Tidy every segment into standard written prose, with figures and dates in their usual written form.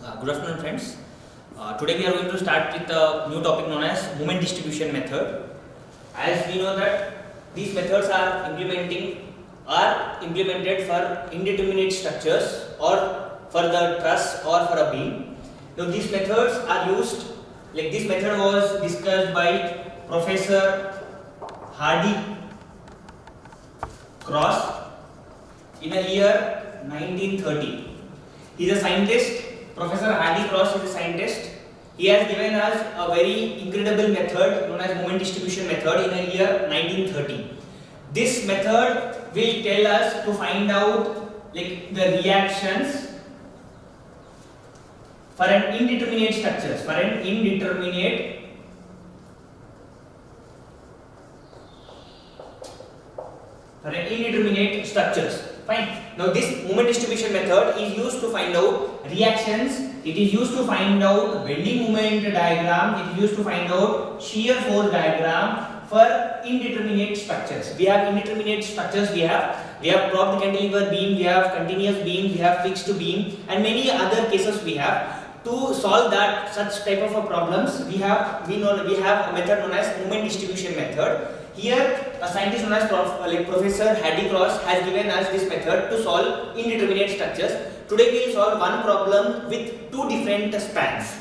Good afternoon, friends. Today we are going to start with a new topic known as moment distribution method. As we know that these methods are implemented for indeterminate structures or for the truss or for a beam. Now these methods are used, like this method was discussed by Professor Hardy Cross in the year 1930. He is a scientist. Professor Hardy Cross is a scientist. He has given us a very incredible method known as moment distribution method in the year 1930. This method will tell us to find out like the reactions for an indeterminate structures, Fine. Now this moment distribution method is used to find out reactions. It is used to find out bending moment diagram. It is used to find out shear force diagram for indeterminate structures. We have indeterminate structures. We have propped cantilever beam. We have continuous beam. We have fixed beam, and many other cases we have. To solve that such type of problems, we have a method known as moment distribution method. Here, a scientist known as Professor Hardy Cross has given us this method to solve indeterminate structures. Today we will solve one problem with two different spans.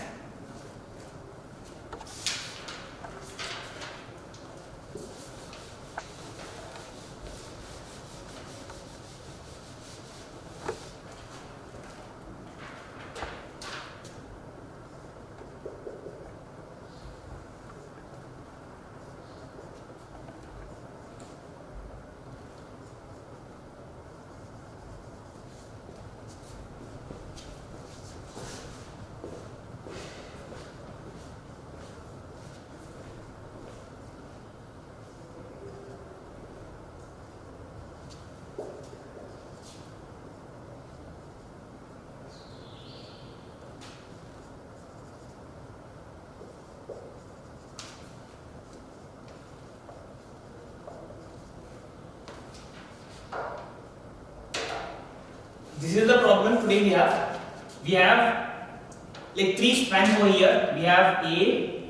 This is the problem today we have. We have like three spans over here. We have A,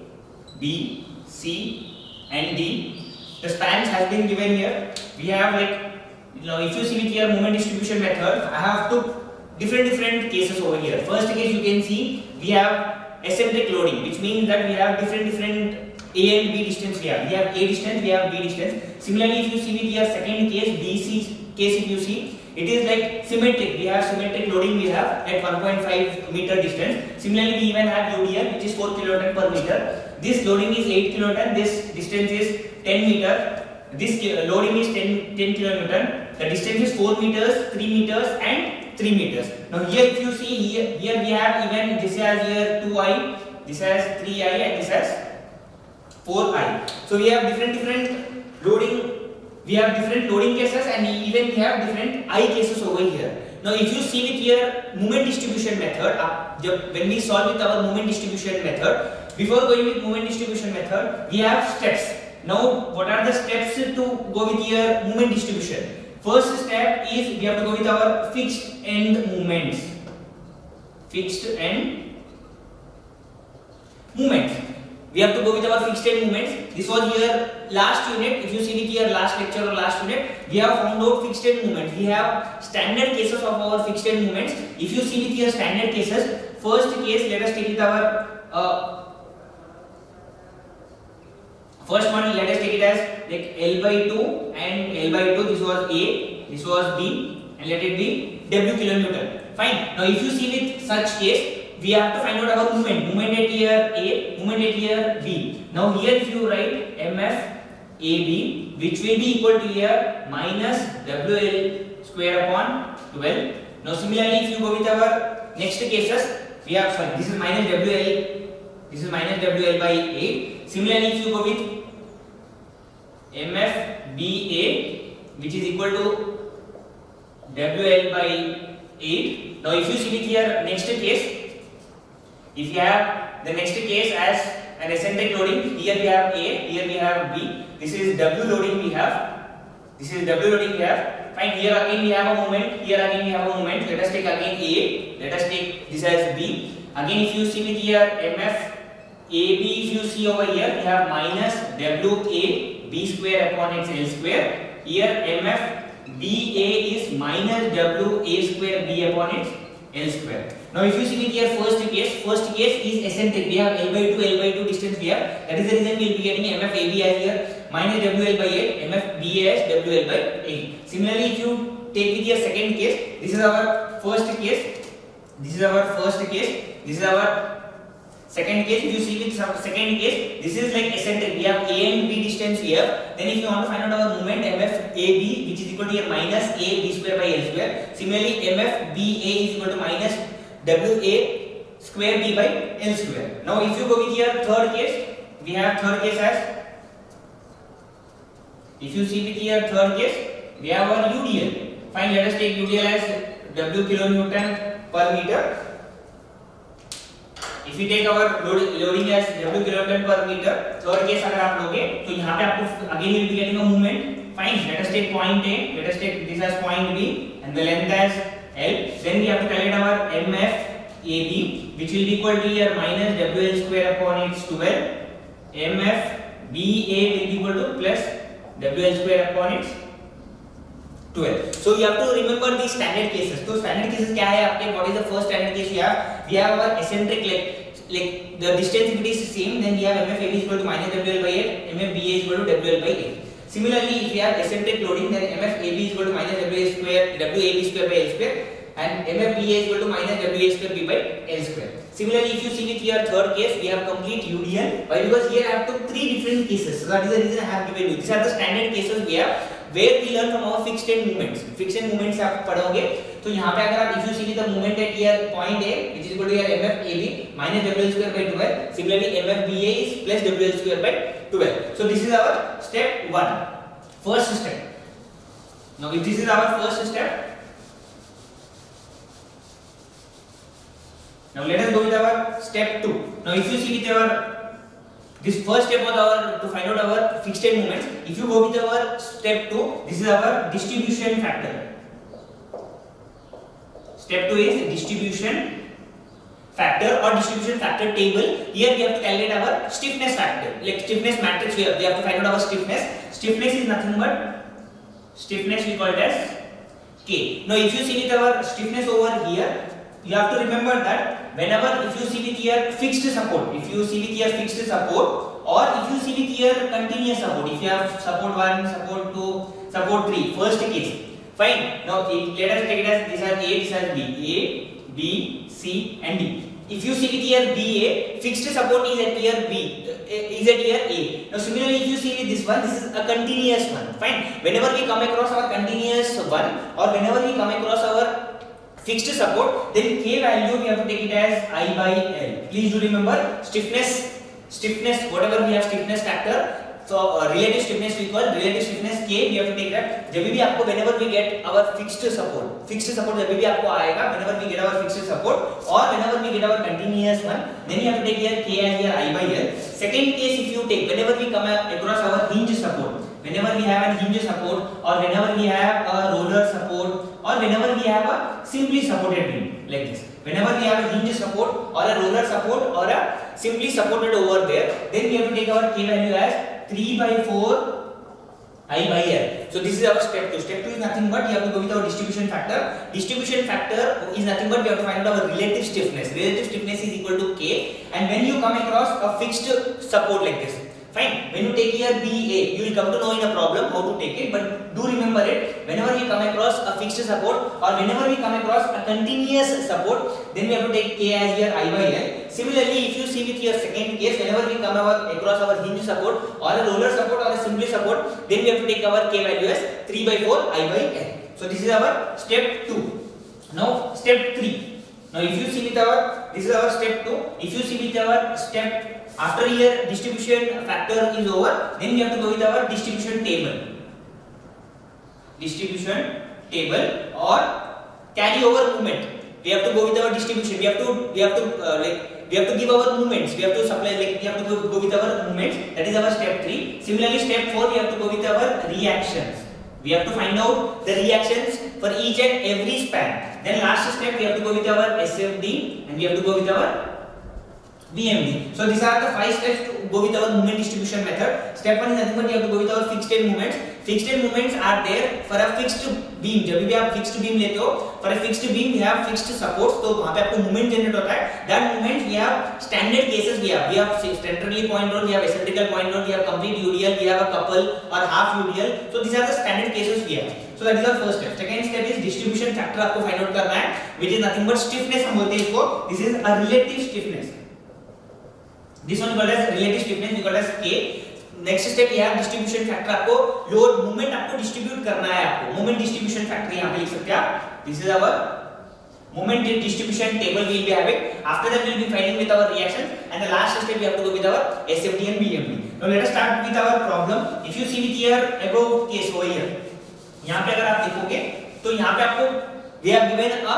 B, C and D. The spans has been given here. We have if you see with your moment distribution method, I have took different cases over here. First case you can see we have eccentric loading, which means that we have different A and B distance we have. We have A distance, we have B distance. Similarly, if you see with your second case, BC case, if you see, it is like symmetric. We have symmetric loading we have at 1.5 meter distance. Similarly, we even have UDL, which is 4 kilonewton per meter. This loading is 8 kilonewton. This distance is 10 meter. This loading is 10 kilonewton. The distance is 4 meters, 3 meters, and 3 meters. Now here, if you see here we have even this has here 2I, this has 3I, and this has 4I. So we have different loading. We have different loading cases, and even we have different I cases over here. Now if you see with your moment distribution method, when we solve with our moment distribution method, before going with moment distribution method, we have steps. Now what are the steps to go with your moment distribution? First step is we have to go with our fixed end moments. We have to go with our fixed end moments. This was your last unit. If you see with your last lecture or last unit, we have found out fixed end moments. We have standard cases of our fixed end moments. If you see with your standard cases, first case, let us take it our first one. Let us take it as like L by 2 and L by 2. This was A, this was B, and let it be W kilonewton. Fine. Now if you see with such case, we have to find out our moment at here A, moment at here B. Now here if you write MF AB, which will be equal to here minus WL square upon 12. Now similarly, if you go with our next cases, we have this is minus WL by 8. Similarly, if you go with MF BA, which is equal to WL by 8. Now if you see with here next case, if you have the next case as an eccentric loading, here we have A, here we have B. This is W loading we have. Fine. Here again we have a moment. Here again we have a moment. Let us take again A. Let us take this as B. Again, if you see with here MF AB, if you see over here, we have minus WA B square upon its L square. Here MF BA is minus WA square B upon its L square. Now if you see with here first case is eccentric. We have L by 2 distance we have. That is the reason we will be getting MF AB as here minus WL by 8, MF BA as WL by 8. Similarly, if you take with your second case, this is our first case, this is our first case, this is our second case. If you see with second case, this is like eccentric. We have A and B distance here. Then if you want to find out our moment, MF AB, which is equal to here minus A B square by L square. Similarly, MF BA is equal to minus WA square B by L square. Now if you go with your third case, we have third case as, if you see with here third case, we have our UDL. Fine, let us take UDL as W kilonewton per meter. If you take our loading as W kilonewton per meter, third case अगर आप लोगे तो यहाँ पे आपको again will be getting a movement. Fine, let us take point A, let us take this as point B and the length as L. Then we have to calculate our MF AB, which will be equal to here minus WL square upon its 12. MF BA will be equal to plus WL square upon its 12. So you have to remember the standard cases. So standard cases क्या है आपके? What is the first standard case we have? We have our eccentric like the distance if it is same, then we have MF AB is equal to minus WL by 8, MF BA is equal to WL by 8. Similarly, if we have eccentric loading, then MF AB is equal to minus WA square WAB square by L square, and MF BA is equal to minus WA square B by L square. Similarly, if you see with your third case, we have complete UDL. Why? Because here I have took three different cases. So that is the reason I have given you. These are the standard cases we have, where we learn from our fixed end movements. Fixed end movements आप पढ़ोगे तो यहाँ पे अगर आप if you see the movement at here point A, which is equal to here MF AB minus WL square by 12. Similarly, MF BA is plus WL square by 12. So this is our step 1, first step. Now if this is our first step, now let us go with our step 2. Now if you see with our this first step was our to find out our fixed end moments. If you go with our step 2, this is our distribution factor. Step 2 is distribution factor or distribution factor table. Here we have to calculate our stiffness factor. Like stiffness matrix, we have to find out our stiffness. Stiffness is nothing but stiffness we call it as K. Now if you see with our stiffness over here, you have to remember that whenever if you see with here fixed support, if you see with here fixed support, or if you see with here continuous support, if you have support 1, support 2, support 3, first case. Fine. Now let us take it as this as A, this as B. A, B, C and D. If you see with here BA, fixed support is at here B, is at here A. Now similarly, if you see with this one, this is a continuous one. Fine. Whenever we come across our continuous one, or whenever we come across our fixed support, then K value we have to take it as I by L. Please do remember stiffness, whatever we have stiffness factor. So relative stiffness we call relative stiffness K. We have to take that. जब भी आपको whenever we get our fixed support जब भी आपको आएगा whenever we get our fixed support or whenever we get our continuous one, then you have to take here K as here I by L. Second case if you take whenever we come across our hinge support, whenever we have a hinge support, or whenever we have a roller support, or whenever we have a simply supported beam like this. Whenever we have a hinge support or a roller support or a simply supported over there, then we have to take our K value as 3 by 4 I by L. So this is our step 2. Step 2 is nothing but you have to go with our distribution factor. Distribution factor is nothing but we have to find out our relative stiffness. Relative stiffness is equal to K. And when you come across a fixed support like this, fine. When you take here BA, you will come to know in a problem how to take it. But do remember it. Whenever we come across a fixed support or whenever we come across a continuous support, then we have to take K as here I by L. Similarly, if you see with your second case, whenever we come across our hinge support or a roller support or a simply support, then we have to take our K value as 3 by 4 I by L. So this is our step 2. Now step 3. Now if you see with our, this is our step 2. If you see with our step, after here distribution factor is over, then we have to go with our distribution table. Distribution table or carry over movement. We have to go with our distribution. We have to give our movements. We have to supply we have to go with our movements. That is our step 3. Similarly, step 4 we have to go with our reactions. We have to find out the reactions for each and every span. Then last step we have to go with our SFD and we have to go with our BMD. So these are the 5 steps to go with our moment distribution method. Step 1 is nothing but you have to go with our fixed end moments. Fixed end moments are there for a fixed beam. जब भी आप fixed beam लेते हो, for a fixed beam we have fixed supports, तो वहाँ पे आपको moment generate होता है. That moment we have standard cases we have centrally point load, we have eccentrical point load, we have complete UDL, we have a couple or half UDL. So these are the standard cases we have. So that is our first step. Second step is distribution factor आपको find out करना है, which is nothing but stiffness हम बोलते हैं इसको. This is a relative stiffness. This one called as relative stiffness, we call as K. Next step we have distribution factor. आपको load moment आपको distribute करना है आपको. Moment distribution factor यहाँ पे लिख सकते हैं आप. This is our moment distribution table we will be having. After that we will be finding with our reactions, and the last step we have to go with our SFD and BMD. Now let us start with our problem. If you see with here above case over here, यहाँ पे अगर आप देखोगे तो यहाँ पे आपको they have given a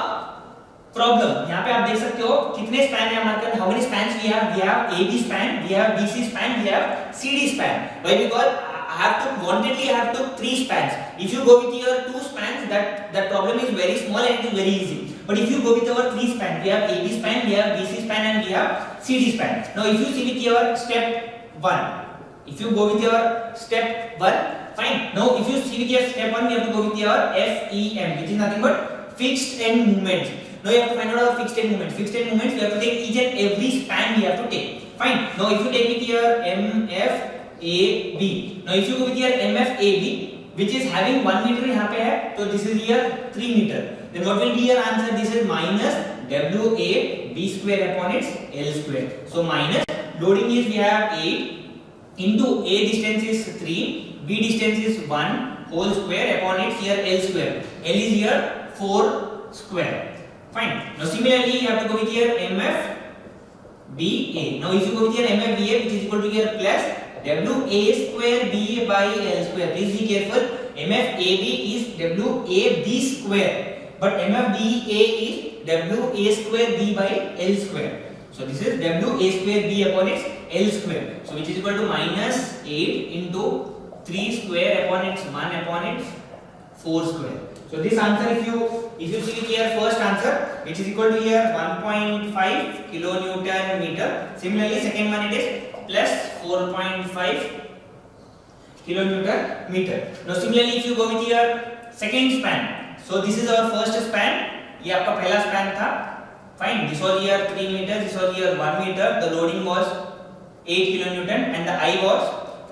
problem. यहाँ पे आप देख सकते हो कितने स्पैन है हमारे पास. How many spans we have AB span, we have BC span, we have CD span. Why? Because I have to 3 spans. If you go with your 2 spans, that problem is very small and it is very easy. But if you go with our 3 span, we have AB span, we have BC span, and we have CD span. Now if you see with your step 1, if you go with your step 1, fine. Now if you see with your step 1, we have to go with your FEM, which is nothing but fixed end movement. Now you have to find out our fixed end moments. Fixed end moments, we have to take each and every span we have to take. Fine. Now if you take with your MFAB. Now if you go with your MFAB, which is having 1 meter यहाँ पे है, तो this is here 3 meter. Then what will be your answer? This is minus WAB square upon its L square. So minus loading is we have 8 into A distance is 3, B distance is 1 whole square upon its here L square. L is here 4 square. Fine. Now similarly you have to go with your MFBA. Now if you go with your MFBA, which is equal to your plus WA square BA by L square. Please be careful. MFAB is WAB square, but MFBA is WA square B by L square. So this is WA square B upon its L square. So which is equal to minus 8 into 3 square upon its 1 upon its 4 square. So this answer, if you see here first answer, which is equal to here 1.5 kilonewton meter. Similarly second one it is plus 4.5 kilonewton meter. Now similarly if you go with your second span, so this is our first span, ये आपका पहला span था. Fine. This was here 3 meters, this was here 1 meter. The loading was 8 kilonewton and the I was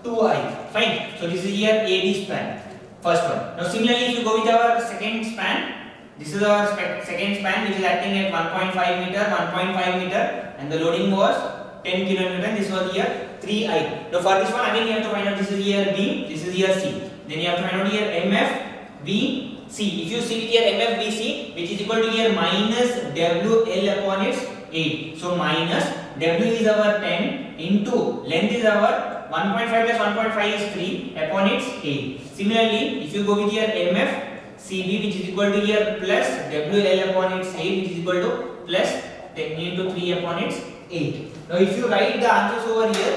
2I. Fine. So this is here AB span. First one. Now similarly if you go with our second span, this is our second span which is acting at 1.5 meter, 1.5 meter, and the loading was 10 kilonewton. This was here 3I. Now for this one again you have to find out, this is here B, this is here C. Then you have to find out here MFBC. If you see here MFBC, which is equal to here minus WL upon its 8. So minus W is our 10 into length is our 1.5 plus 1.5 is 3 upon its 8. Similarly, if you go with your MFCB, which is equal to here plus WL upon its 8, which is equal to plus 10 into 3 upon its 8. Now, if you write the answers over here,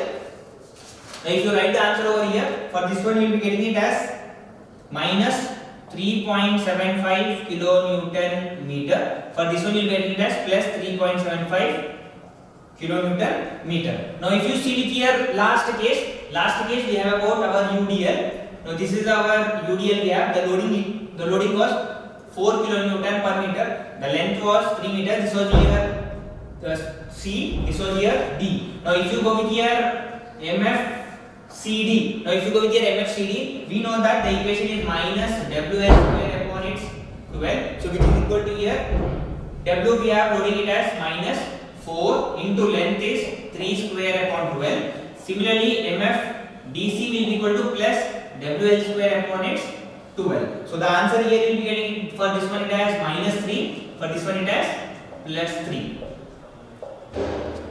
for this one you will be getting it as minus 3.75 kilonewton meter. For this one you will be getting it as plus 3.75 kilonewton meter. Now if you see with your last case we have about our UDL. Now this is our UDL we have. The loading was 4 kilonewton per meter. The length was 3 meters. This was here C. This was here D. Now if you go with your MFCD. Now if you go with your MFCD, we know that the equation is minus WL square upon its 12. So which is equal to here W we have loading it as minus 4 into length is 3 square upon 12. Similarly, MFDC will be equal to plus WL square upon its 12. So the answer here will be getting, for this one it has minus 3, for this one it has plus 3.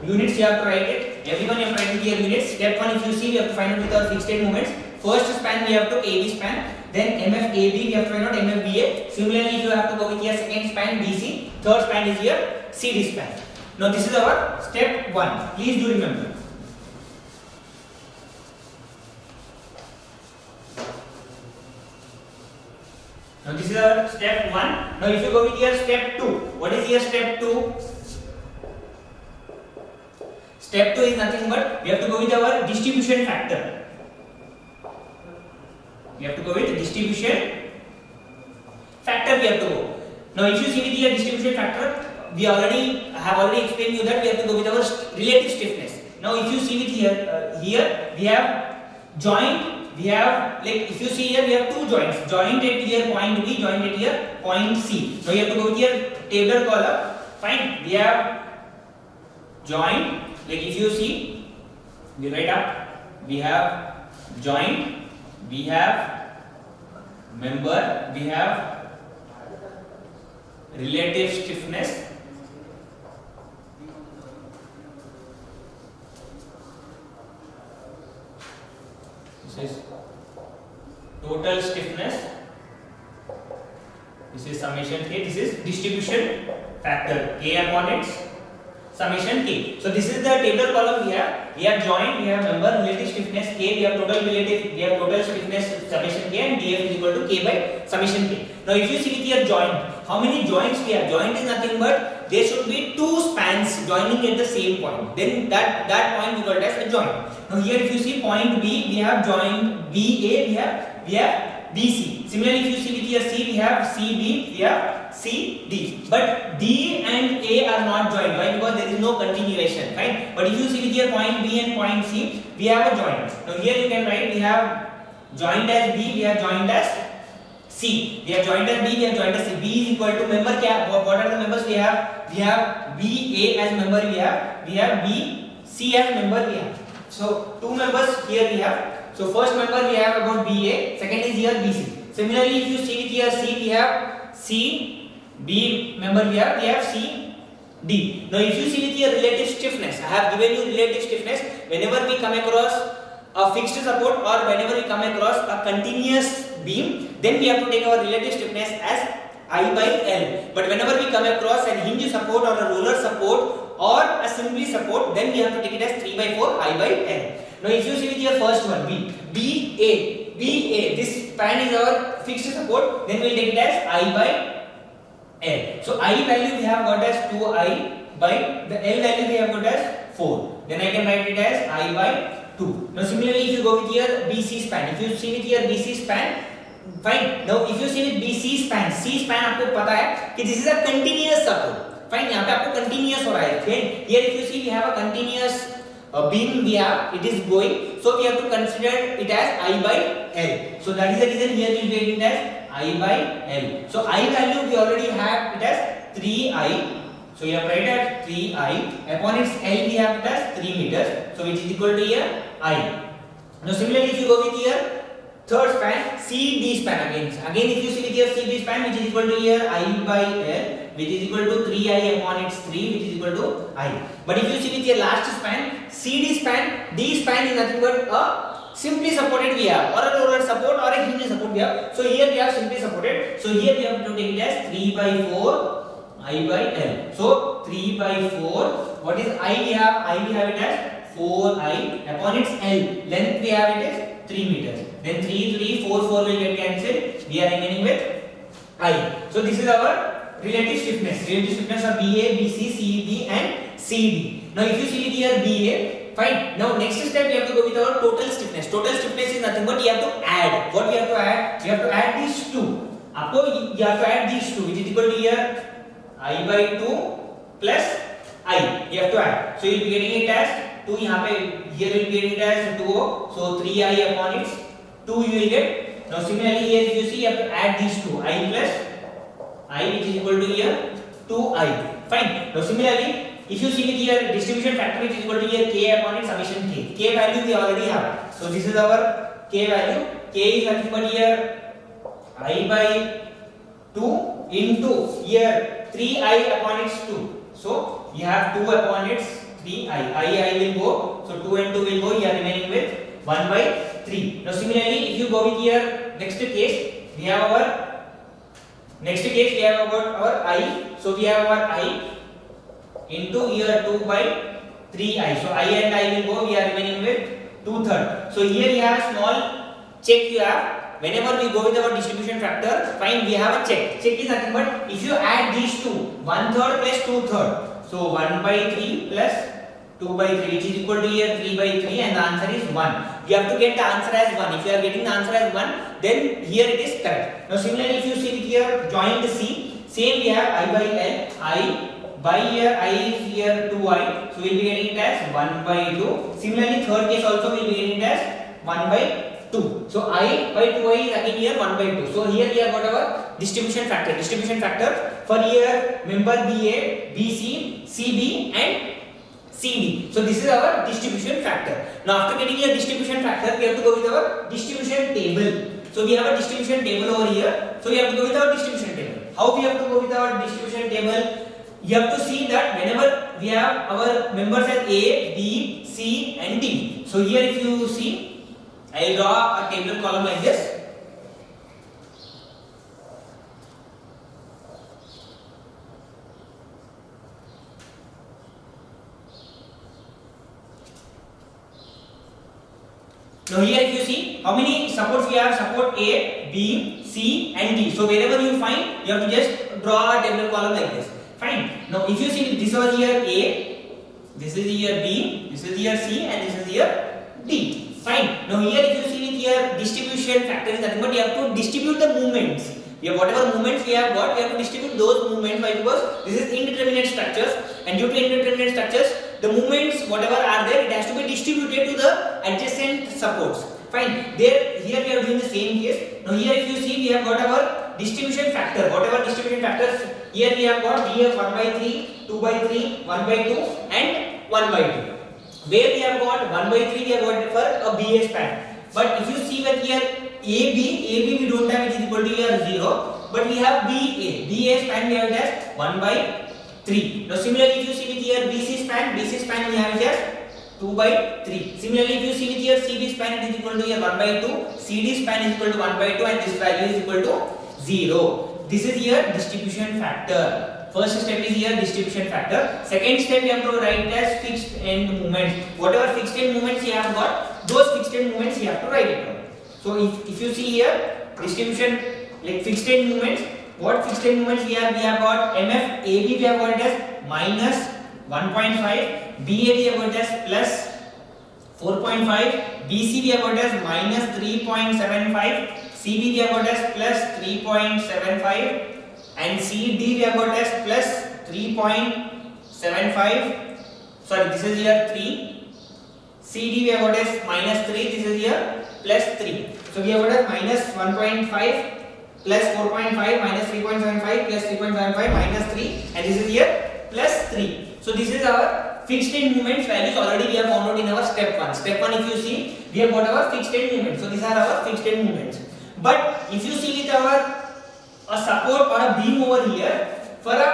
Units you have to write it. Everyone you have to write here units. Step 1 if you see, we have to find out with our fixed end moments. First span we have to AB span, then MFAB we have to find out MFBA. Similarly, if you have to go with your second span BC, third span is here CD span. Now this is our step 1. Please do remember. Now this is our step 1. Now if you go with your step 2, what is your step 2? Step 2 is nothing but we have to go with our distribution factor. We have to go with distribution factor. We have to go. Now if you see with your distribution factor, we have already explained you that we have to go with our relative stiffness. Now if you see with here we have joint. We have, like, if you see here we have two joints, joint at here point B, joint at here point C. Now you have to go with your tabular column. Fine. We have joint, like if you see, we write up, we have joint, we have member, we have relative stiffness, this is total stiffness, this is summation K, this is distribution factor K upon its summation K. So this is the tabular column we have. We have joint, we have member, relative stiffness K, we have total stiffness summation K, and dF is equal to K by summation K. Now if you see with your joint, how many joints we have? Joint is nothing but there should be two spans joining at the same point. Then that point we call it as a joint. Now here if you see point B, we have joint BA, we have BC. Similarly if you see with your C, we have CB, we have CD. But D and A are not joined. Why? Because there is no continuation, right? But if you see with your point B and point C, we have a joint. Now here you can write we have joined as B, we have joined as C. We have joined as B, we have joined as C. B is equal to member क्या? What are the members we have? We have BA as member we have BC as member we have. So two members here we have. So first member we have about BA, second is here BC. Similarly if you see with here C, we have C, B member we have C, D. Now if you see with your relative stiffness, I have given you relative stiffness. Whenever we come across a fixed support or whenever we come across a continuous beam, then we have to take our relative stiffness as I by L. But whenever we come across an hinge support or a roller support or a simply support, then we have to take it as 3 by 4 I by L. Now if you see with your first one BA, this span is our fixed support, then we will take it as I by L. So I value we have got as 2I by the L value we have got as 4. Then I can write it as I by 2. Now similarly if you go with your BC span, if you see with your BC span, fine. Now if you see with BC span, C span आपको पता है कि this is a continuous support. Fine, यहाँ पे आपको continuous हो रहा है. Then here if you see we have a continuous beam we have, it is going, so we have to consider it as I by L. So that is the reason here we will get it as I by L. So I value we already have it as 3I. So you have write as 3I upon its L we have it as 3 meters. So which is equal to here I. Now similarly if you go with here third span, CD span again if you see with your CD span which is equal to here I by L, which is equal to 3I upon its 3, which is equal to I. But if you see with your last span, CD span, D span is nothing but a simply supported we have, or a roller support or a hinge support we have. So here we have simply supported. So here we have to take it as 3 by 4 I by L. So 3 by 4, what is I we have? I we have it as 4I upon its L. Length we have it as 3 meters. Then 3, 4 will get cancelled. We are remaining with I. So this is our relative stiffness. Relative stiffness of BA, BC, CB and CD. Now if you see with here BA, fine. Now next step we have to go with our total stiffness. Total stiffness is nothing but you have to add. What we have to add? We have to add these two. आपको you have to add these two, which is equal to here I by 2 plus I. You have to add. So you will be getting it as 2. यहाँ पे here will be getting it as 2. So 3I upon its 2 you will get. Now similarly here if you see you have to add these two, I plus I, which is equal to here 2I. Fine. Now similarly if you see with here distribution factor which is equal to here K upon its summation K. K value we already have. So this is our K value. K is nothing but here I by 2 into here 3I upon its 2. So you have 2 upon its 3I. I will go. So 2 and 2 will go. You are remaining with 1 by 3. Now similarly if you go with here next case we have our about our I. So we have our I into here 2 by 3I. So I and I will go. We are remaining with 2/3. So here you have small check you have. whenever we go with our distribution factor, fine, we have a check. Check is nothing but if you add these two, 1/3 plus 2/3. So 1/3 plus 2/3, which is equal to here 3/3, and the answer is 1. We have to get the answer as 1. If you are getting the answer as 1, then here it is correct. Now similarly, if you see here joint C, same we have I by L. I by here I is here 2I, so we will be getting it as 1/2. Similarly, third case also we will be getting it as 1/2. So I by 2I is again here 1/2. So here we have got our distribution factor. Distribution factor for here member BA, BC, CB and CD. So this is our distribution factor. Now after getting your distribution factor, we have to go with our distribution table. So we have a distribution table over here. So we have to go with our distribution table. How we have to go with our distribution table? You have to see that whenever we have our members as A, B, C and D. So here if you see, I will draw a table column like this. Now here if you see how many supports we have, support A, B, C and D. So wherever you find, you have to just draw a table column like this. Fine. Now if you see this was here A, this is here B, this is here C and this is here D. Fine. Now here if you see with here distribution factor is nothing but you have to distribute the moments. We have whatever moments we have got, we have to distribute those moments. Why? Because this is indeterminate structures, and due to indeterminate structures, the moments whatever are there, it has to be distributed to the adjacent supports. Fine. There here we are doing the same case. Now here if you see we have got our distribution factor. Whatever distribution factors here we have got here 1/3, 2/3, 1/2 and 1/2. Where we have got 1/3 we have got for a BA span. But if you see that here AB we don't have, it is equal to here 0. But we have BA span we have it as 1/3. Now similarly if you see with here BC span we have it as 2/3. Similarly if you see with here CB span it is equal to here 1/2. CD span is equal to 1/2 and this value is equal to 0. This is here distribution factor. First step is here distribution factor. Second step we have to write as fixed end moments. Whatever fixed end moments you have got, those fixed end moments you have to write it down. So if you see here distribution like fixed end moments, what fixed end moments we have got MF AB we have got it as minus 1.5, BA we have got it as plus 4.5, BC we have got it as minus 3.75, CB we have got it as plus 3.75 and CD we have got as plus 3.75. Sorry, this is here 3. CD we have got as minus 3. This is here plus 3. So we have got as minus 1.5 plus 4.5 minus 3.75 plus 3.75 minus 3, and this is here plus 3. So this is our fixed end moments values. Already we have found out in our step 1. Step 1 if you see we have got our fixed end moments. So these are our fixed end moments. But if you see with our a support or a beam over here, for a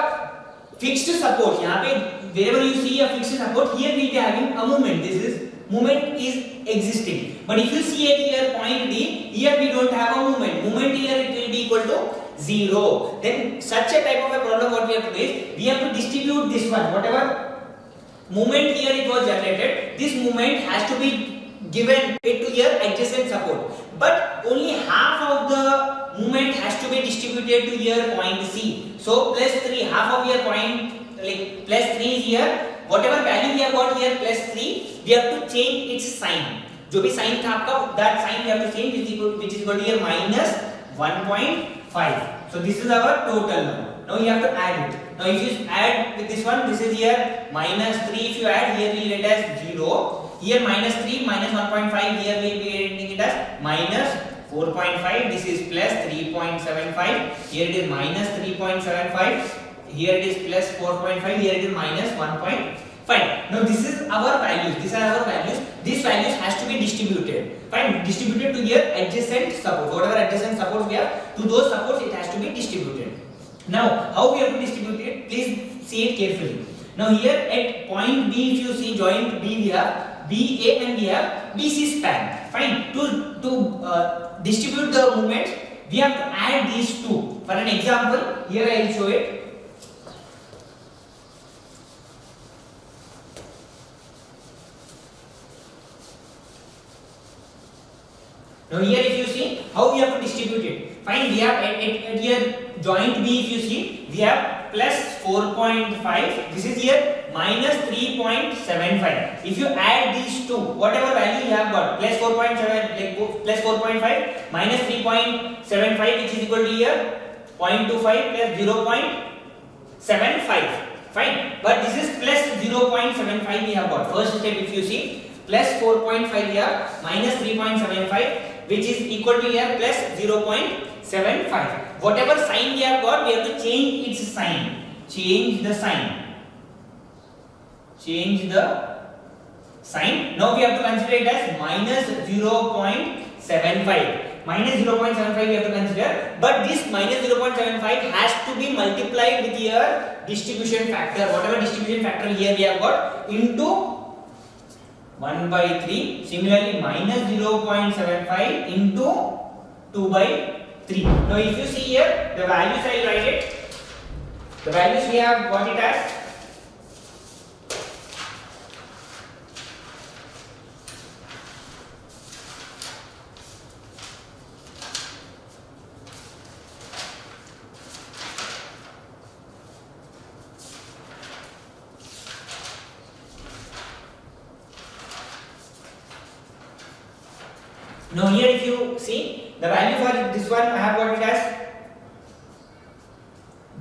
fixed support, यहाँ पे wherever you see a fixed support, here we are having a moment. This is moment is existing. But if you see at here point D, here we don't have a moment. Moment here it will be equal to 0. Then such a type of a problem what we have to do is we have to distribute this one. Whatever moment here it was generated, this moment has to be given it to your adjacent support. But only half of the movement has to be distributed to your point C. So plus 3, half of your point like plus 3 is here. Whatever value we have got here plus 3, we have to change its sign. जो भी sign था आपका, that sign we have to change which is equal to here minus 1.5. So this is our total number. Now you have to add it. Now if you add with this one, this is here minus 3. If you add here, we will get as 0. Here minus 3 minus 1.5. Here we will be getting it as minus 4.5. This is plus 3.75. Here it is minus 3.75. Here it is plus 4.5. Here it is minus 1.5. Now this is our values. These are our values. These values has to be distributed. Fine. Distributed to your adjacent support. Whatever adjacent supports we have, to those supports it has to be distributed. Now how we have to distribute it? Please see it carefully. Now here at point B, if you see joint B, we have BA and we have BC span. Fine. To distribute the moments, we have to add these two. For an example, here I will show it. Now here if you see how we have to distribute it. Fine, we have at here joint B, if you see we have plus 4.5, this is here minus 3.75. If you add these two, whatever value you have got, plus 4.7 like plus 4.5 minus 3.75, which is equal to here 0.25 plus 0.75. Fine, but this is plus 0.75 we have got. First step if you see plus 4.5 here minus 3.75, which is equal to here plus 0.75. Whatever sign we have got, we have to change its sign. Change the sign. Change the sign. Now we have to consider it as minus 0.75. Minus 0.75 we have to consider, but this minus 0.75 has to be multiplied with your distribution factor. Whatever distribution factor here we have got into 1 by 3. Similarly, minus 0.75 into 2 by 3. Now, if you see here, the values I will write it. The values we have got it as now here if you see the value for this one, I have got it as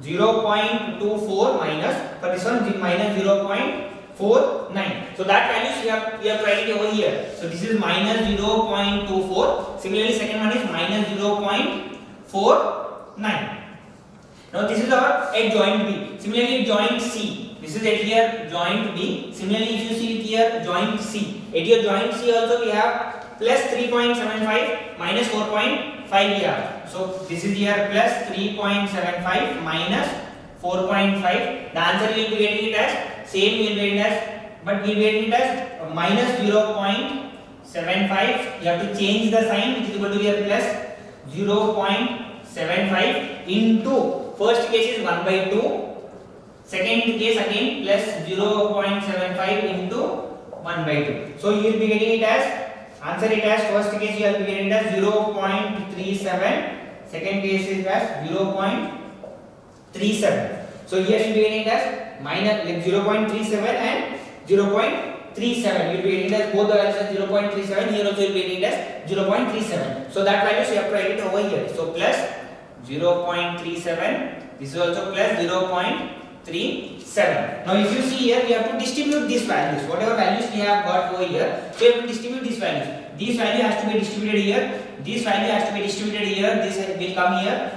0.24 minus, for this one minus 0.49. So that values we have to write it over here. So this is minus 0.24. Similarly, second one is minus 0.49. Now this is our at joint B. Similarly, joint C. This is at here joint B. Similarly, if you see it here joint C. At your joint C also we have plus 3.75 minus 4.5 here. So this is here plus 3.75 minus 4.5. The answer you will be getting it as same, you will be getting it as, but we will be getting it as minus 0.75. You have to change the sign, which is equal to here plus 0.75 into first case is 1 by 2. Second case again plus 0.75 into 1 by 2. So you will be getting it as, answer it as, first case you will be getting it as 0.37. Second case is as 0.37. So here you will be getting it as minus like 0.37 and 0.37. You will be getting it as both the values as 0.37. Here also you will be getting it as 0.37. So that values you have to write it over here. So plus 0.37. This is also plus 0.37. Now if you see here, we have to distribute these values. Whatever values we have got over here, so we have to distribute these values. This value has to be distributed here. This value has to be distributed here. This will come here.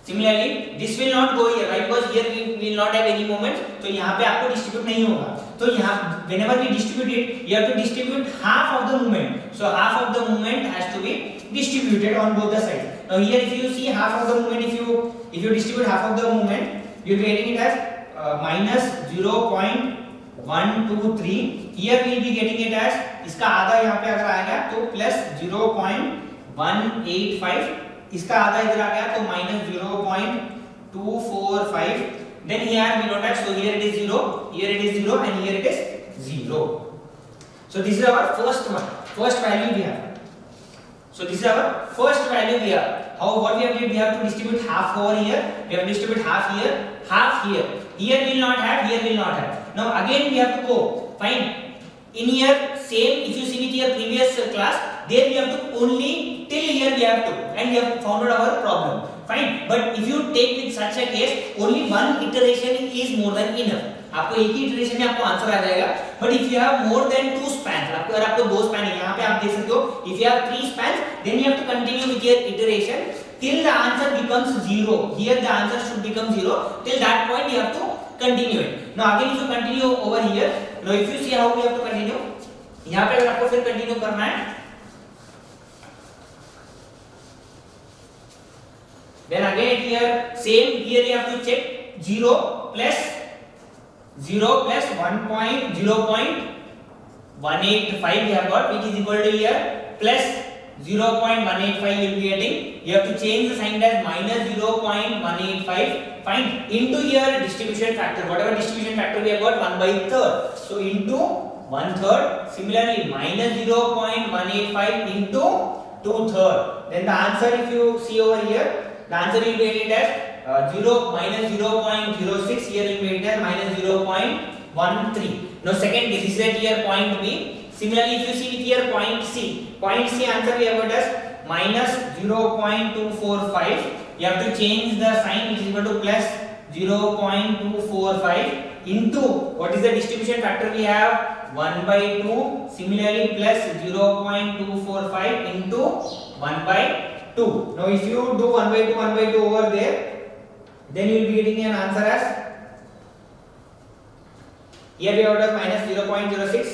Similarly, this will not go here, right? Because here we will not have any moment. So यहाँ पे आपको distribute नहीं होगा. तो यहाँ whenever we distribute it, you have to distribute half of the moment. So half of the moment has to be distributed on both the sides. Now here if you see half of the moment, if you distribute half of the moment, you will be getting it as minus 0.123. Here we will be getting it as, इसका आधा यहाँ पे अगर आएगा तो plus 0.185. इसका आधा इधर आ गया तो minus 0.245. Then here we don't have, so here it is 0, here it is 0, and here it is 0. So this is our first one, first value we have. So this is our first value we have. How, what we have did, we have to distribute half over here, we have to distribute half here, half here. Here we will not have, here we will not have. Now again we have to go find in here same, if you see with your previous class, there we have to only till here we have to, and we have found out our problem. Fine, but if you take with such a case, only one iteration is more than enough. आपको एक ही iteration में आपको answer आ जाएगा. But if you have more than 2 spans, अगर आपको 2 span है, यहाँ पे आप देख सकते हो, if you have 3 spans, then you have to continue with your iteration till the answer becomes 0. Here the answer should become 0. Till that point you have to continue it. Now again if you continue over here, now if you see how we have to continue, यहाँ पे अगर आपको फिर continue करना है, then again here same, here you have to check 0 plus 1.0.185 we have got, which is equal to here plus 0.185 you will be getting. You have to change the sign as minus 0.185. Fine, into here distribution factor, whatever distribution factor we have got 1/3. So into 1/3. Similarly, minus 0.185 into 2/3. Then the answer, if you see over here, the answer will be getting as 0 -0.06. Here will be getting as minus 0.13. Now second case, this is here point B. Similarly, if you see here point C answer we have got as minus 0.245. You have to change the sign, which is equal to plus 0.245 into what is the distribution factor we have 1/2. Similarly, plus 0.245 into 1/2. Now if you do 1/2 over there, then you will be getting an answer as, here we have got minus 0.06.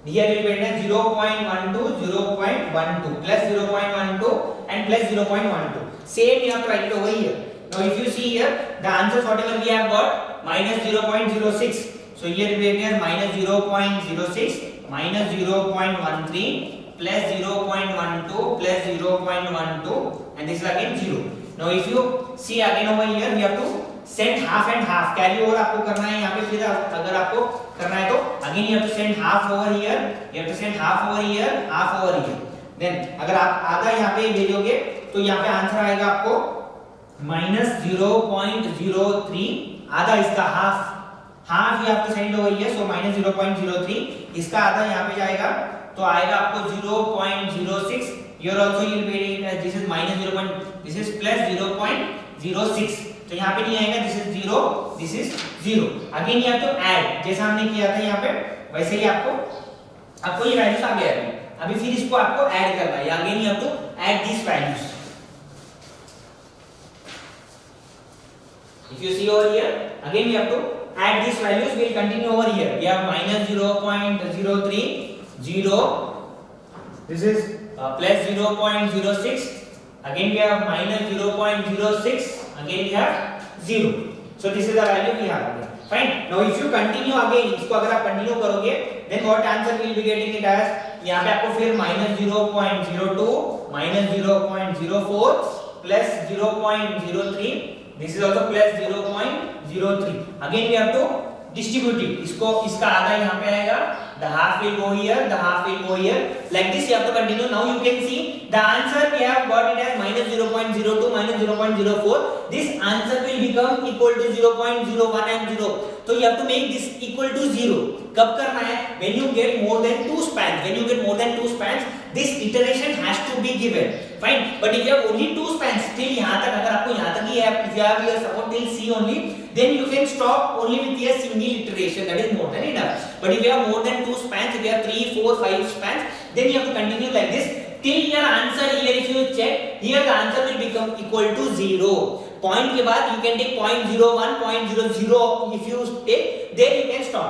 Here we will be getting 0.12, 0.12, plus 0.12 and plus 0.12. Same you have to write it over here. Now if you see here, the answers whatever we have got, minus 0.06. So here we have minus 0.06, minus 0.13, plus 0.12, plus 0.12, and this is again 0. Now if you see again over here, we have to send half and half. Carry over आपको करना है यहाँ पे, फिर अगर आपको करना है तो again you have to send half over here, you have to send half over here, half over here. Then अगर आप आधा यहाँ पे भेजोगे तो यहाँ पे आंसर आएगा आपको minus 0.03. आधा इसका half you have to send over here, so minus 0.03. इसका आधा यहाँ पे जाएगा तो आएगा आपको 0.06. Here also you will be getting this is minus 0. This is plus 0.06. तो यहाँ पे नहीं आएगा, this is 0, this is 0. Again you have to add, जैसा हमने किया था यहाँ पे वैसे ही आपको ये वैल्यूज आ गया है. अभी फिर इसको आपको ऐड करना है. Again you have to add these values. If you see over here, again we have to add these values. We will continue over here. We have minus 0.03, 0. This is plus 0.06. Again we have minus 0.06. Again we have 0. So this is the value we have again. Fine. Now if you continue again, इसको अगर आप continue करोगे, then what answer will be getting it as? यहाँ पे आपको फिर minus 0.02, minus 0.04, plus 0.03. This is also plus 0.03. Again we have to distribute it. इसका आधा यहाँ पे आएगा. The half will go here, the half will go here. Like this you have to continue. Now you can see the answer we have got it as minus 0.02, minus 0.04. This answer will become equal to 0.01 and 0. So you have to make this equal to 0. कब करना है? When you get more than 2 spans. When you get more than 2 spans, this iteration has to be given. Fine. But if you have only 2 spans, till यहाँ तक अगर आपको यहाँ तक ही है, if you have your support till C only, then you can stop only with a single iteration. That is more than enough. But if you have more than 2 spans, if you have 3, 4, 5 spans, then you have to continue like this till your answer here. If you check here, the answer will become equal to 0. Point के बाद you can take 0.01, 0.00. If you take, then you can stop.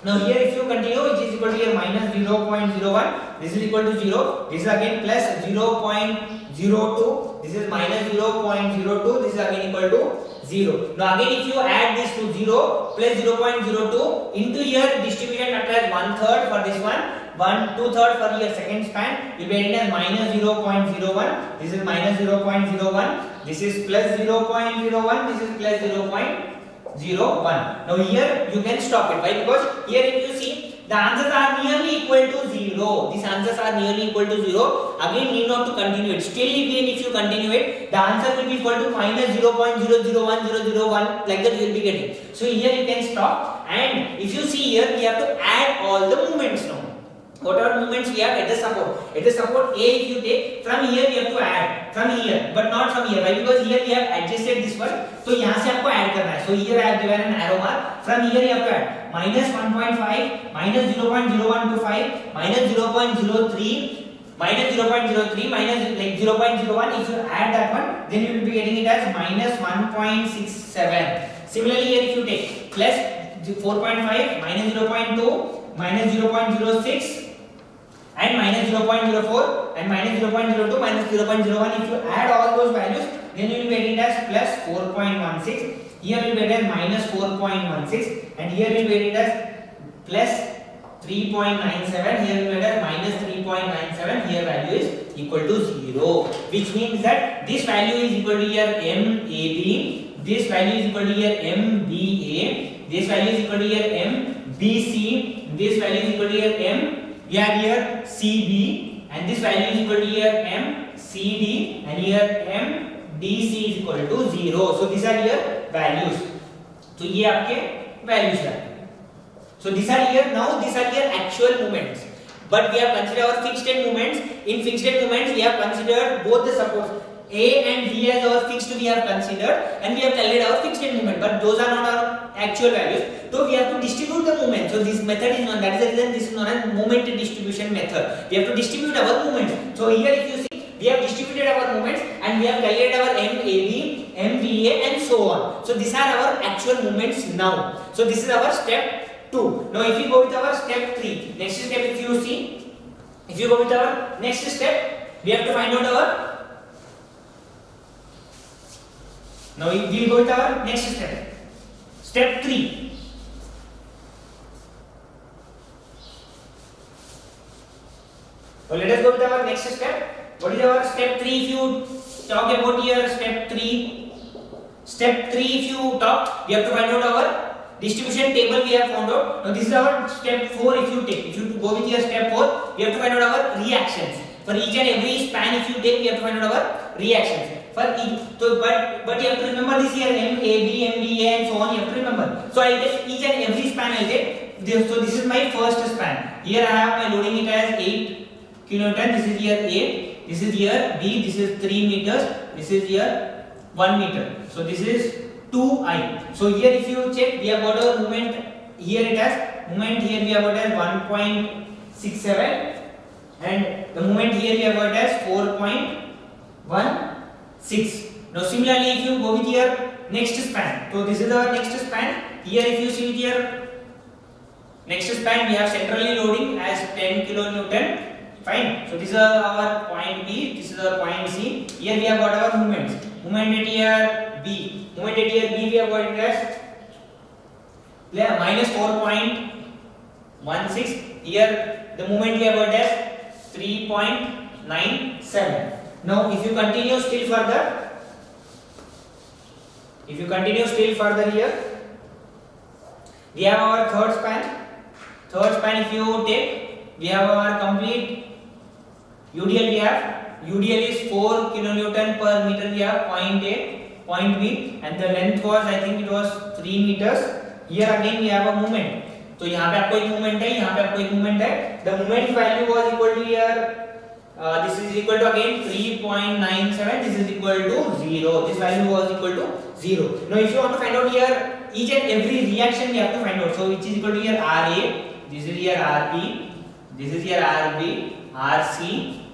Now here if you continue, which is equal to here minus 0.01, this is equal to 0. This is again plus 0.02. This is minus 0.02. This is again equal to 0. Now again if you add this to 0 plus 0.02 into here distribution factor as 1/3 for this one, 2/3 for your second span, will be written as minus 0.01. This is minus 0.01. This is plus 0.01. This is plus 0.01. Now here you can stop it. Why? Because here if you see the answers are nearly equal to 0. These answers are nearly equal to 0. Again need not to continue it. Still again if you continue it, the answer will be equal to minus 0.001001. Like that you will be getting. So here you can stop. And if you see here, we have to add all the movements now. Whatever movements we have at the support. At the support A, if you take from here, we have to add from here, but not from here. Why? Because here we have adjusted this one. तो यहाँ से आपको add करना है. So here I have given an arrow mark. From here you have to add minus 1.5, minus 0.0125, minus 0.03, minus 0.03, minus like 0.01. If you add that one, then you will be getting it as minus 1.67. Similarly here if you take plus 4.5, minus 0.2, minus 0.06. and minus 0.04 and minus 0.02 minus 0.01. If you add all those values, then you will get it as plus 4.16. Here you will get as minus 4.16 and here you will get it as plus 3.97. Here you will get as minus 3.97. Here value is equal to 0, which means that this value is equal to here MAB, this value is equal to here MBA, this value is equal to here BC, this value is equal to here M, we have here CB, and this value is equal to here MCD, and here MDC is equal to 0. So these are here values. So ये आपके values हैं. So these are here, now these are here actual moments. But we have considered our fixed end moments. In fixed end moments, we have considered both the supports. A and B as our fixed we have considered, and we have calculated our fixed end moment. But those are not our actual values. So we have to distribute the moment. So this method is known. That is the reason this is known as moment distribution method. We have to distribute our moments. So here, if you see, we have distributed our moments and we have calculated our MAB, MVA, and so on. So these are our actual moments now. So this is our step 2. Now if you go with our step 3, next step, if you see, if you go with our next step, we have to find out our. Now we will go with our next step. Step 3. So let us go with our next step. What is our step 3? If you talk about here step 3. Step 3, if you talk, we have to find out our distribution table we have found out. Now this is our step 4. If you go with your step 4, we have to find out our reactions. For each and every span if you take, we have to find out our reactions. For each, so but you have to remember this here M, A, B, M, B, A, and so on. You have to remember. So I will take each and every span. I will take this. So this is my first span. Here I have my loading it as 8 kilonewton. This is here A. This is here B. This is 3 meters. This is here 1 meter. So this is 2I. So here if you check, we have got a moment here it has moment here we have got as 1.67 and the moment here we have got as 4.16. Now similarly if you go with your next span, so this is our next span. Here if you see here next span we have centrally loading as 10 kilonewton. Fine. So this is our point B, this is our point C. Here we have got our moments. Moment at here B. Moment at here B we have got it as minus 4.16. Here the moment we have got as 3.97. Now if you continue still further, here we have our third span. Third span if you take, we have our complete UDL. We have UDL is 4 kilonewton per meter. We have point A, point B, and the length was I think it was 3 meters. Here again we have a moment. So यहाँ पे आपको एक moment है, यहाँ पे आपको एक moment है. The moment value was equal to here. This is equal to again 3.97. This is equal to 0. This value was equal to 0. Now if you want to find out here each and every reaction we have to find out. So which is equal to here RA. This is here RB. This is here RB. RC.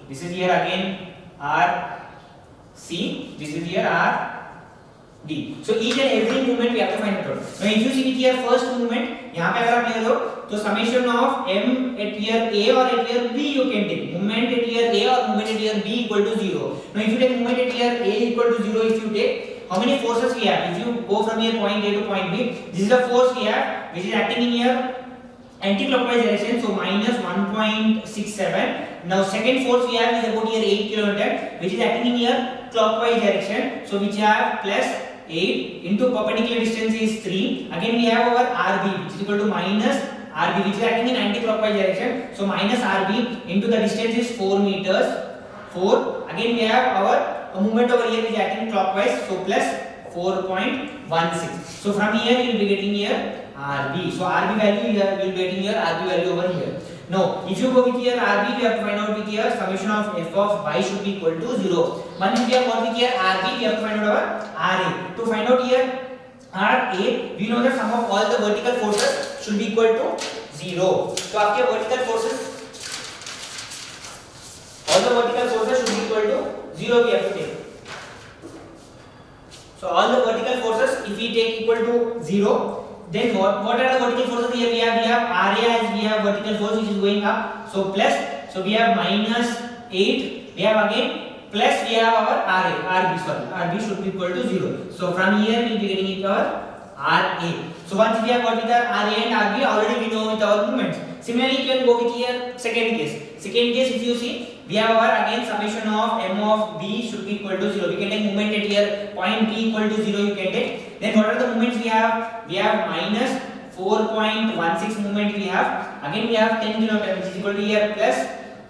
This is here again RC. This is here RD. So each and every movement we have to find out. Now if you see with here first movement, यहाँ पे अगर आप ले लो तो summation of M at here A or at here B you can take. Movement at here A or movement at here B equal to 0. Now if you take movement at here A equal to 0, if you take, how many forces we have? If you go from here point A to point B, this is the force we have which is acting in here anti-clockwise direction, so minus 1.67. Now second force we have is about here 8 kilonewton which is acting in here clockwise direction, so which have plus 8 into perpendicular distance is 3. Again we have our RB which is equal to minus RB which is acting in anti-clockwise direction, so minus RB into the distance is 4 meters 4. Again we have our movement over here is acting clockwise, so plus 4.16. So from here we will be getting here RB. So RB value here we will be getting here RB value over here. Now if you go with here RB, we have to find out with here summation of f of y should be equal to 0. Once we have got with here RB, we have to find out our RA. To find out here RA, we know that sum of all the vertical forces should be equal to 0. So आपके vertical forces, all the vertical forces should be equal to 0 we have to take. So all the vertical forces if we take equal to 0, then what are the vertical forces here? We have RA as we have vertical force which is going up, so plus, so we have minus 8, we have again plus, we have our RB should be equal to 0. So from here we will be getting it our RA. So once we have got with our RA and RB, already we know with our movements. Similarly you can go with here second case. Second case if you see, we have our again summation of M of B should be equal to 0. We can take movement at here point B equal to 0 you can take. Then what are the movements we have? We have minus 4.16 moment we have. Again we have 10 km which is equal to here plus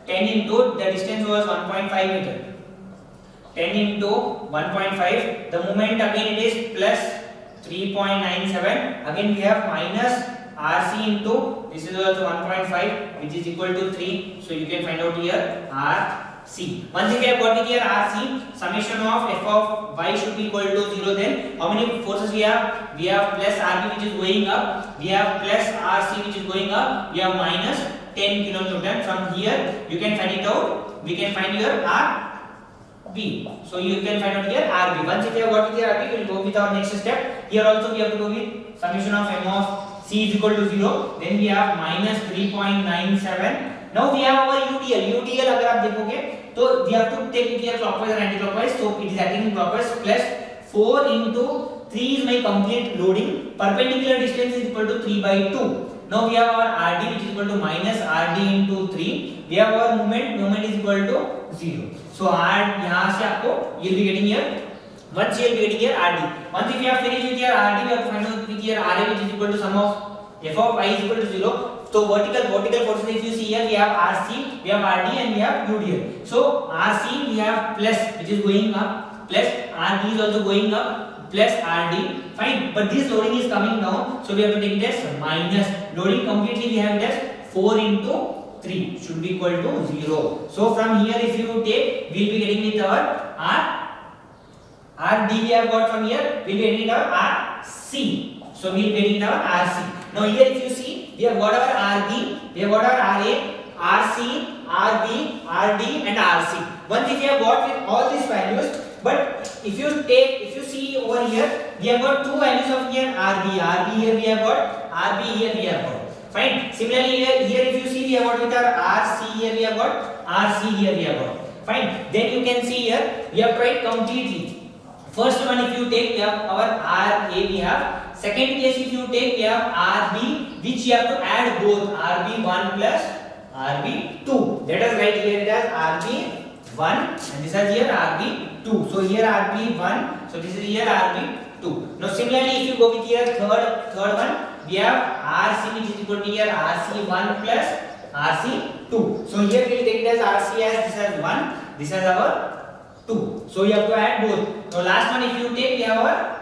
10 into the distance was 1.5 meter. 10 into 1.5, the moment again it is plus 3.97. Again we have minus RC into this is also 1.5 which is equal to 3. So you can find out here RC. Once we have got it here RC, summation of f of y should be equal to 0. Then how many forces we have? We have plus RB which is going up, we have plus RC which is going up, we have minus 10 kN. From here you can find it out. We can find here RB. So you can find out here RB. Once if you have got it here RB, we will go with our next step. Here also we have to go with summation of m of c is equal to 0. Then we have minus 3.97. Now we have our UDL. UDL अगर आप देखोगे तो we have to take it here clockwise and anti-clockwise. So it is acting clockwise. Plus 4 into 3 is my complete loading. Perpendicular distance is equal to 3 by 2. Now we have our RD which is equal to minus RD into 3. We have our moment. Moment is equal to 0. So R यहाँ से आपको you will be getting here. Once you will be getting here RD. Once if you have finished with your RD, we have to find out with here RA which is equal to sum of f of y is equal to 0. So vertical forces if you see here we have RC, we have RD and we have UDL. So RC we have plus which is going up, plus RD is also going up, plus RD. Fine, but this loading is coming down, so we have to take it as minus. Loading completely we have it as 4 into 3 should be equal to 0. So from here if you take, we will be getting with our RD we have got from here, we will be getting our RC. So we will be getting our RC. Now here if you see, we have got our RB, we have got our RA, RC, RB, RD and RC. Once if you have got with all these values, but if you see over here, we have got two values of here RB here we have got, RB here we have got. Fine. Similarly here if you see we have got with our RC here we have got, RC here we have got. Fine. Then you can see here we have tried completely. First one if you take we have our RA we have. Second case if you take we have RB which you have to add both RB1 plus RB2. Let us write here it as RB1 and this is here RB2. So here RB1, so this is here RB2. Now similarly if you go with here third one we have RC which is equal to here RC1 plus RC2. So here we will take it as RC as this as 1, this is our 2. So you have to add both. Now last one if you take we have our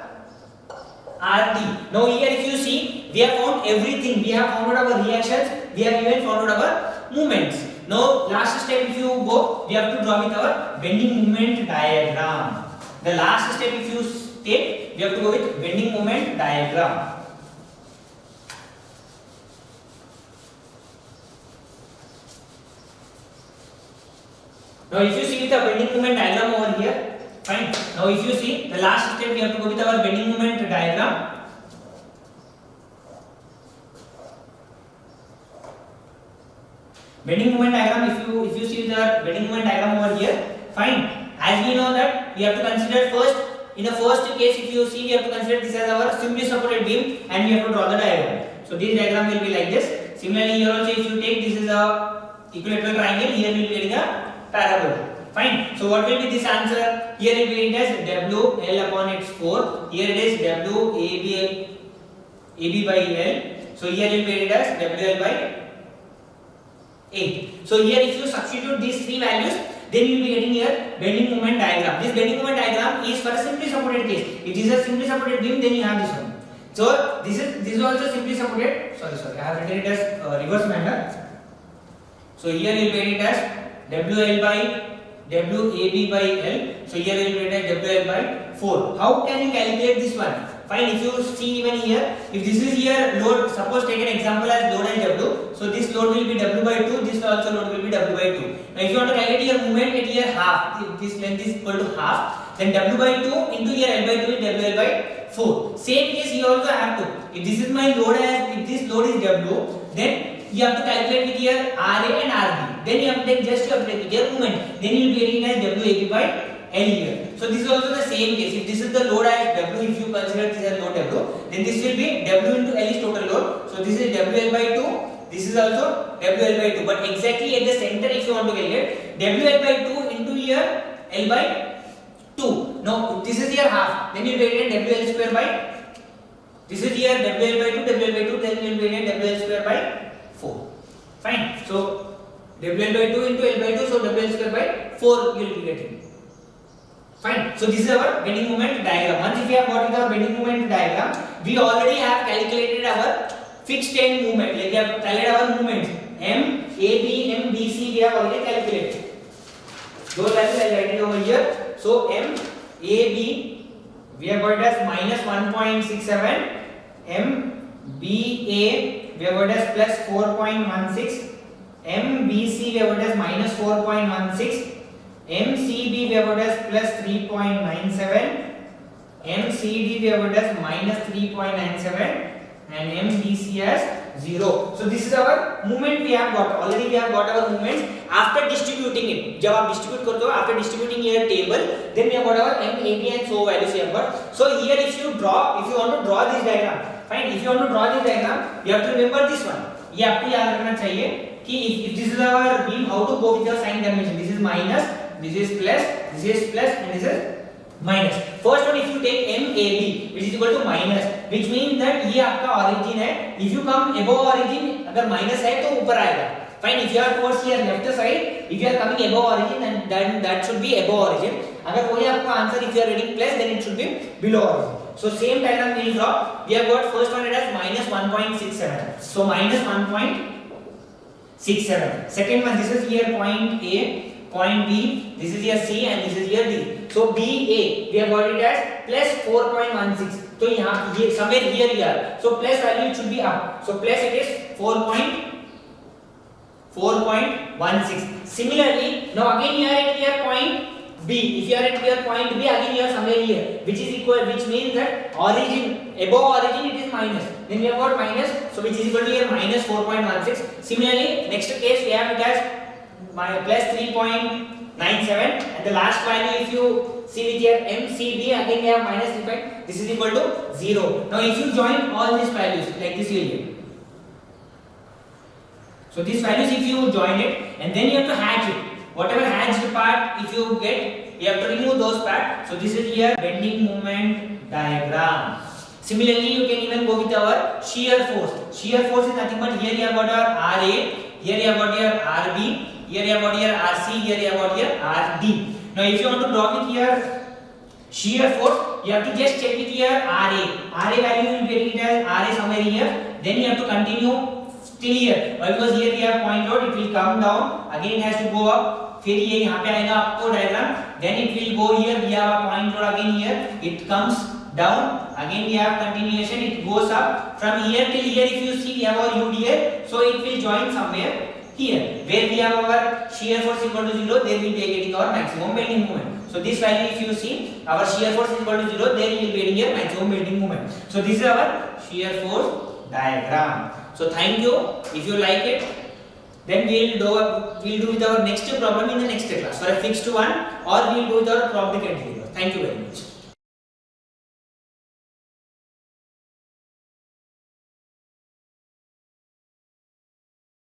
RT. Now here if you see we have found everything. We have found out our reactions, we have even found out our movements. Now last step if you go, we have to draw with our bending moment diagram. The last step if you take, we have to go with bending moment diagram. Now if you see the bending moment diagram over here, fine. Now if you see the last step we have to go with our bending moment diagram. Bending moment diagram, if you see the bending moment diagram over here, fine. As we know that we have to consider first, in the first case if you see we have to consider this as our simply supported beam and we have to draw the diagram. So this diagram will be like this. Similarly here also if you take this is a equilateral triangle, here we will be getting a parabola. Fine. So what will be this answer? Here it will be as W L upon its 4. Here it is W AB by L. So here it will be as W L by 8. So here if you substitute these three values, then you will be getting here bending moment diagram. This bending moment diagram is for a simply supported case. If this is a simply supported beam, then you have this one. So this is also simply supported. Sorry, I have written it as reverse manner. So here you will get it as WL by WAB by L. So here you will get as WL by 4. How can you calculate this one? Fine, if you see even here, if this is here load, suppose take an example as load as W. So this load will be W by 2, this also load will be W by 2. Now if you want to calculate your movement at here half, if this length is equal to half, then W by 2 into here L by 2 is WL by 4. Same case you also have to. If this is my load as, if this load is W, then you have to calculate with here RA and RB. Then you have to take just your movement. Then you will be getting as WAB by L here. So this is also the same case. If this is the load as W, if you consider this as load W, then this will be W into L is total load. So this is WL by 2. This is also WL by 2. But exactly at the center, if you want to calculate WL by 2 into here L by 2. Now this is here half. Then you will get WL square by This is here WL by 2, WL by 2, then we will be getting WL square by 4. Fine. So WL by 2 into L by 2, so WL square by 4 you will be getting. Fine. So this is our bending moment diagram. Once if we have got our bending moment diagram, we already have calculated our fixed end movement. Like we have calculated our movements. M, A, B, M, B, C we have already calculated. Those values I will write it over here. So M, A, B we have got it as minus 1.67. M, B, A we have got it as plus 4.16. M, B, C we have got it as minus 4.16. MCB we have got as plus 3.97, MCD we have got as minus 3.97, and MDC as 0. So this is our movement we have got. Already we have got our movement after distributing it. जब आप distribute करते हो, after distributing your table, then we have got our M, A, B and so values we have got. So here if you want to draw this diagram, fine. If you want to draw this diagram, you have to remember this one. ये आपको याद रखना चाहिए कि if this is our beam, how to go with your sign convention. This is minus. This is plus, and this is minus. First one, if you take MAB, which is equal to minus, which means that ये आपका origin है. If you come above origin, अगर minus है तो ऊपर आएगा. Fine. If you are towards your left side, if you are coming above origin, then that should be above origin. अगर कोई आपका answer, if you are reading plus, then it should be below origin. So same diagram we will draw. We have got first one as minus 1.67. So minus 1.67. Second one, this is here point A. Point B, this is here C and this is here D. So BA, we have got it as plus 4.16. So यहाँ ये somewhere here. So plus value it should be up. So plus it is 4.16. Similarly, now again you are at here point B. If you are at here point B, again you are somewhere here, which is equal, which means that origin above origin it is minus. Then we have got minus, so which is equal to here minus 4.16. Similarly, next case we have it as plus 3.97, and the last value if you see with here MCB, again we have minus 3. This is equal to 0. Now if you join all these values like this you will get. So these values if you join it, and then you have to hatch it. Whatever hatched part if you get, you have to remove those parts. So this is here bending moment diagram. Similarly, you can even go with our shear force. Shear force is nothing but here you have got our RA, here you have got your RB, here you have got your RC, here you have got your RD. Now if you want to draw with your shear force, you have to just check with your RA. RA value you will be getting it as RA somewhere here. Then you have to continue till here. Because here we have point load, it will come down. Again it has to go up. फिर ये यहाँ पे आएगा आपको diagram. Then it will go here. We have a point load again here. It comes down. Again we have continuation. It goes up from here till here. If you see we have our UD here, so it will join somewhere here where we have our shear force equal to 0. There we will be getting our maximum bending moment. So this value if you see our shear force is equal to 0, there you will be getting your maximum bending moment. So this is our shear force diagram. So thank you. If you like it, then we'll do with our next problem in the next class for a fixed one, or we'll do with our problem cantilever. Thank you very much.